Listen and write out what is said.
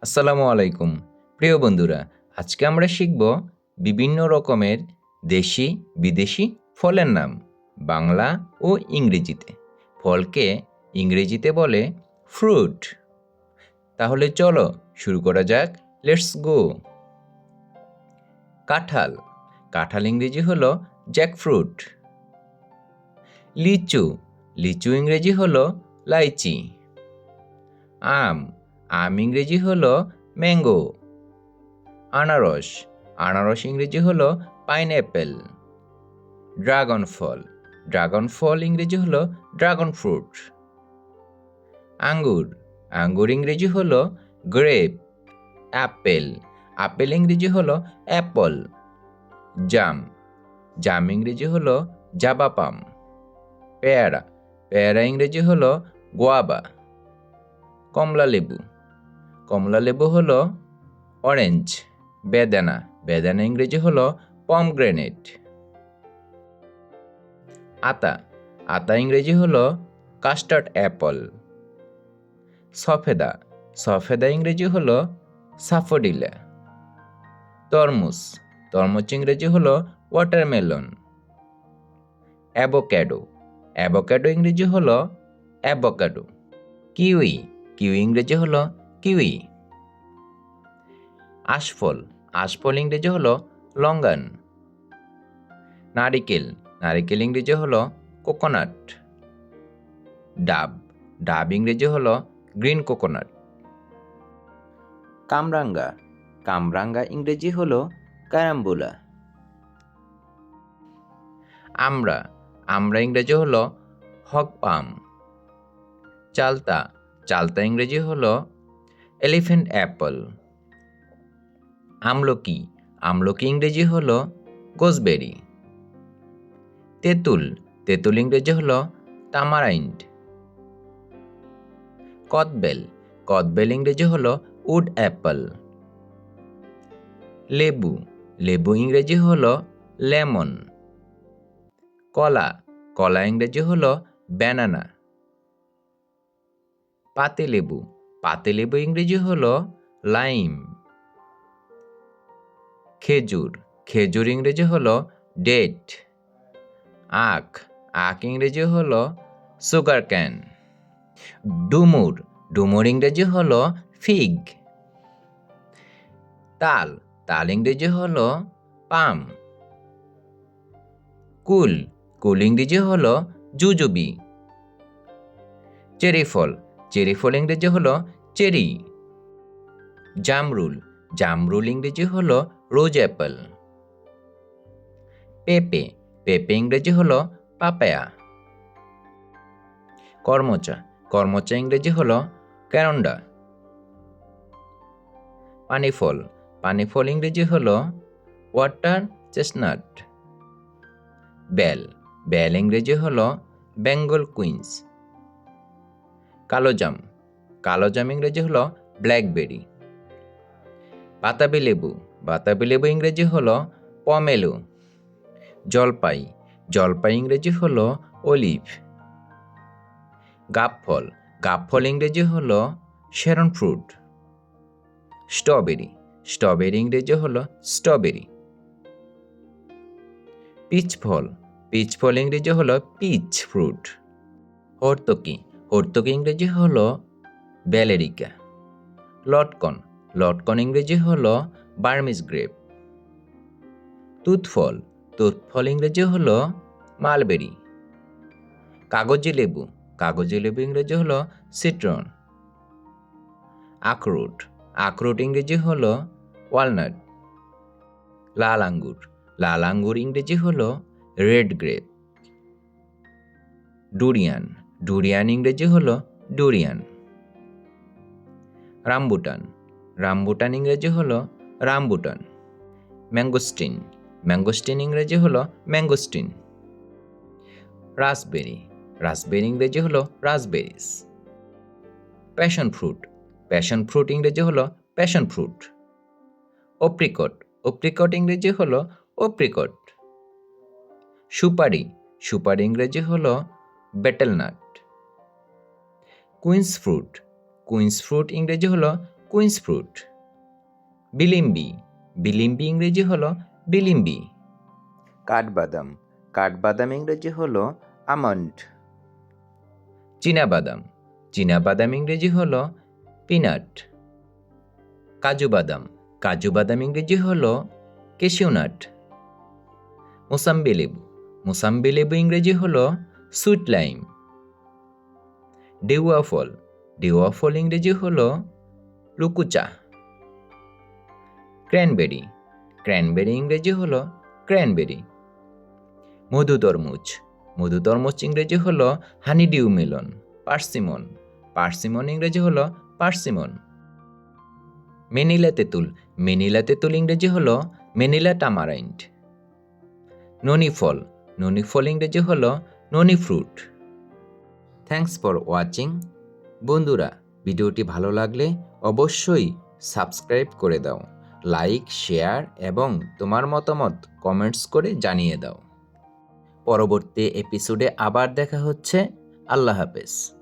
আসসালামু আলাইকুম প্রিয় বন্ধুরা, আজকে আমরা শিখব বিভিন্ন রকমের দেশি বিদেশি ফলের নাম বাংলা ও ইংরেজিতে। ফলকে ইংরেজিতে বলে ফ্রুট। তাহলে চলো শুরু করা যাক। Let's go. কাঁঠাল, কাঁঠাল ইংরেজি হলো জ্যাকফ্রুট। লিচু, লিচু ইংরেজি হলো লাইচি। আম, আম ইংরেজি হলো ম্যাঙ্গো। আনারস, আনারস ইংরেজি হলো পাইনঅ্যাপেল। ড্রাগন ফল, ড্রাগন ফল ইংরেজি হলো ড্রাগন ফ্রুট। আঙ্গুর, আঙ্গুর ইংরেজি হলো গ্রেপ। অ্যাপেল, আপেল ইংরেজি হলো অ্যাপল। জাম, জাম ইংরেজি হলো জাবা পাম। পেয়ারা, পেয়ারা ইংরেজি হলো গোয়াবা। কমলা লেবু, কমলা লেবু হলো অরেঞ্জ। বেদানা, বেদানা ইংরেজি হলো পমগ্রেনেট। আতা, আতা ইংরেজি হলো কাস্টার্ড অ্যাপল। সফেদা, সফেদা ইংরেজি হলো সাফোডিলা। তরমুজ, তরমুজ ইংরেজি হলো ওয়াটারমেলন। অ্যাভোক্যাডো, অ্যাভোক্যাডো ইংরেজি হলো অ্যাভোকাডো। কিউই, কিউই ইংরেজি হলো কিউই। আশফল, আশফল ইংরেজি হলো লঙ্গান। নারিকেল, নারিকেল ইংরেজি হলো কোকোনাট। ডাব, ডাব ইংরেজি হলো গ্রিন কোকোনাট। কামরাঙ্গা, কামরাঙ্গা ইংরেজি হলো ক্যারাম্বুলা। আমরা, আমরা ইংরেজি হলো হক পাম। চালতা, চালতা ইংরেজি হলো এলিফ্যান্ট অ্যাপল। আমলকি, আমলকি ইংরেজি হলো গোসবেরি। তেঁতুল, তেঁতুল ইংরেজি হলো তামারাইন্ড। কদবেল, কদবেল ইংরেজি হলো উড অ্যাপল। লেবু, লেবু ইংরেজি হলো লেমন। কলা, কলা ইংরেজি হলো ব্যানানা। পাতিলেবু, পাতিলেবু ইংরেজি হলো লাইম। খেজুর, খেজুর ইংরেজি হলো ডেট। আখ, আখ ইংরেজি হলো সুগার ক্যান। ডুমুর, ডুমুর ইংরেজি হলো ফিগ। তাল, তাল ইংরেজি হলো পাম। কুল, কুল ইংরেজি হলো জুজুবি। চেরি ফল, চেরি ফল ইংরেজি হলো চেরি। জামরুল, জামরুল ইংরেজি হলো রোজ অ্যাপল। পেঁপে, পেঁপে ইংরেজি হলো পাপায়া। কর্মচা, কর্মচা ইংরেজি হলো ক্যারন্ডা। পানিফল, পানিফল ইংরেজি হলো ওয়াটার চেস্টনাট। বেল, বেল ইংরেজি হলো বেঙ্গল কুইন্স। কালোজাম, কালোজাম ইংরেজি হলো ব্ল্যাকবেরি। বাতাবি লেবু, বাতাবি লেবু ইংরেজি হলো পমেলো। জলপাই, জলপাই ইংরেজি হলো অলিভ। গাবফল, গাবফল ইংরেজি হলো শেরন ফ্রুট। স্ট্রবেরি, স্ট্রবেরি ইংরেজি হলো স্ট্রবেরি। পিচ ফল, পিচ ফল ইংরেজি হলো পিচ ফ্রুট। হর্তকি, হর্তকি ইংরেজি হলো ব্যালেরিকা। লটকন, লটকন ইংরেজি হলো বার্মিজ গ্রেপ। তুতফল, তুতফল ইংরেজি হলো মালবেরি। কাগজি লেবু, কাগজি লেবু ইংরেজি হলো সিট্রন। আখরোট, আখরোট ইংরেজি হলো ওয়ালনাট। লাল আঙ্গুর, লাল আঙ্গুর ইংরেজি হলো রেড গ্রেপ। ডুরিয়ান, ডুরিয়ান ইংরেজি হলো ডুরিয়ান। রামবুটান, রামবুটান ইংরেজি হলো রামবুটান। ম্যাঙ্গোস্টিন, ম্যাঙ্গোস্টিন ইংরেজি হলো ম্যাঙ্গোস্টিন। রাসবেরি, রাসবেরি ইংরেজি হলো রাসবেরিস। প্যাশন ফ্রুট, প্যাশন ফ্রুট ইংরেজি হলো প্যাশন ফ্রুট। ওপ্রিকট, ওপ্রিকট ইংরেজি হলো ওপ্রিকট। সুপারি, সুপারি ইংরেজি হলো betel nut. Queen's fruit, queen's fruit ইংরেজি হলো কুইন্স ফ্রুট। বিলিম্বি, বিলিম্বি ইংরেজি হলো বিলিম্বি। কাঠবাদাম, কাঠবাদাম ইংরেজি হলো আমন্ড। চীনাবাদাম, চীনাবাদাম ইংরেজি হলো পিনাট। কাজু বাদাম, কাজু বাদাম ইংরেজি হলো ক্যাশিউনাট। মোসাম্বি লেবু, মোসাম্বি লেবু ইংরেজি হলো সুইট লাইম। ডেউয়া ফল, ডেউয়া ফল ইংরেজি হলো লুকুচা। ক্র্যানবেরি, ক্র্যানবেরি ইংরেজি হলো ক্র্যানবেরি। মধু তরমুজ, মধু তরমুজ ইংরেজি হলো হানিডিউ মেলন। পার্সিমন, পার্সিমন ইংরেজি হলো পার্সিমন। মেনিলা তেঁতুল, মেনিলা তেঁতুল ইংরেজি হলো মেনিলা টামারাইন্ড। ননি ফল, ননি ফল ইংরেজি হলো ননি ফ্রুট। Thanks for watching. বন্ধুরা, ভিডিওটি ভালো লাগলে অবশ্যই সাবস্ক্রাইব করে দাও, লাইক, শেয়ার এবং তোমার মতামত কমেন্টস করে জানিয়ে দাও। পরবর্তী এপিসোডে আবার দেখা হচ্ছে। আল্লাহ হাফেজ।